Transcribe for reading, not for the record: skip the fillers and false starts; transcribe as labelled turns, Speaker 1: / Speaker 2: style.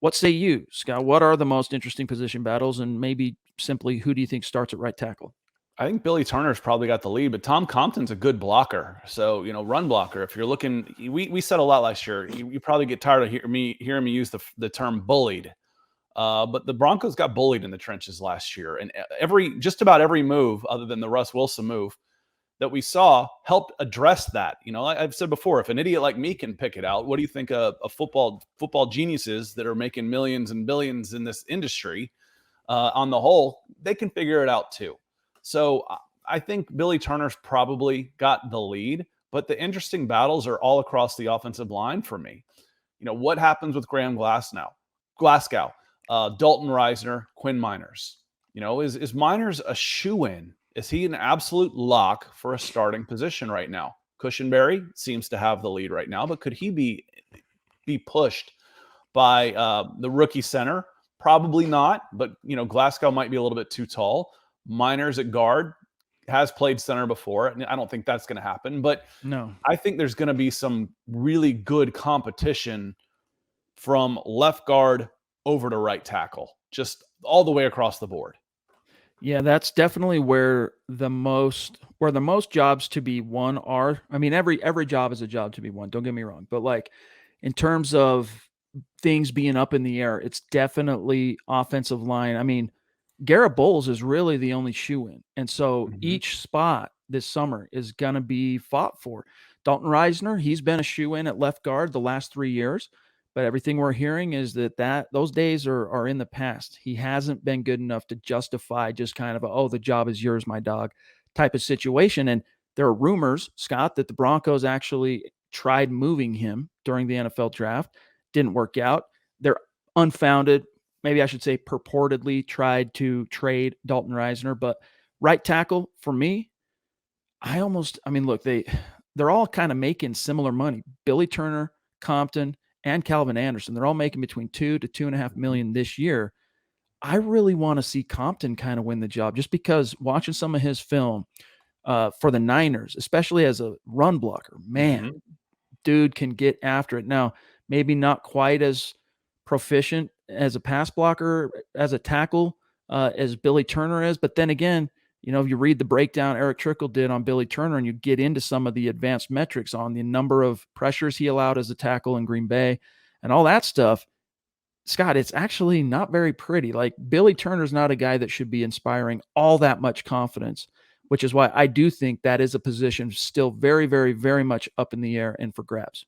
Speaker 1: What say you, Scott? What are the most interesting position battles, and maybe simply who do you think starts at right tackle?
Speaker 2: I think Billy Turner's probably got the lead, but Tom Compton's a good blocker. So, run blocker. If you're looking, we said a lot last year. You probably get tired of hearing me use the term bullied. But the Broncos got bullied in the trenches last year, and just about every move, other than the Russ Wilson move that we saw, helped address that. I've said before, if an idiot like me can pick it out, what do you think a football geniuses that are making millions and billions in this industry, on the whole, they can figure it out too. So I think Billy Turner's probably got the lead, but the interesting battles are all across the offensive line for me. What happens with Graham Glasgow, Dalton Reisner, Quinn Miners? Is Miners a shoe-in? Is he an absolute lock for a starting position right now? Cushenberry seems to have the lead right now, but could he be pushed by the rookie center? Probably not, but Glasgow might be a little bit too tall. Miners at guard has played center before. I don't think that's going to happen, but
Speaker 1: No.
Speaker 2: I think there's going to be some really good competition from left guard over to right tackle, just all the way across the board.
Speaker 1: Yeah, that's definitely where the most jobs to be won are. I mean, every job is a job to be won. Don't get me wrong, but like in terms of things being up in the air, it's definitely offensive line. I mean, Garrett Bolles is really the only shoe in, and so
Speaker 2: Mm-hmm.
Speaker 1: each spot this summer is going to be fought for. Dalton Reisner, he's been a shoe in at left guard the last 3 years. But everything we're hearing is that those days are in the past. He hasn't been good enough to justify just kind of oh, the job is yours, my dog, type of situation. And there are rumors, Scott, that the Broncos actually tried moving him during the NFL draft, didn't work out. They're unfounded, maybe I should say purportedly tried to trade Dalton Reisner, but right tackle for me, I mean, look, they're all kind of making similar money. Billy Turner, Compton, and Calvin Anderson, they're all making between 2 to 2.5 million this year. I really want to see Compton kind of win the job just because watching some of his film for the Niners, especially as a run blocker, man,
Speaker 2: Mm-hmm.
Speaker 1: dude can get after it. Now, maybe not quite as proficient as a pass blocker, as a tackle, as Billy Turner is. But then again, if you read the breakdown Eric Trickle did on Billy Turner and you get into some of the advanced metrics on the number of pressures he allowed as a tackle in Green Bay and all that stuff, Scott, it's actually not very pretty. Like Billy Turner's not a guy that should be inspiring all that much confidence, which is why I do think that is a position still very, very, very much up in the air and for grabs.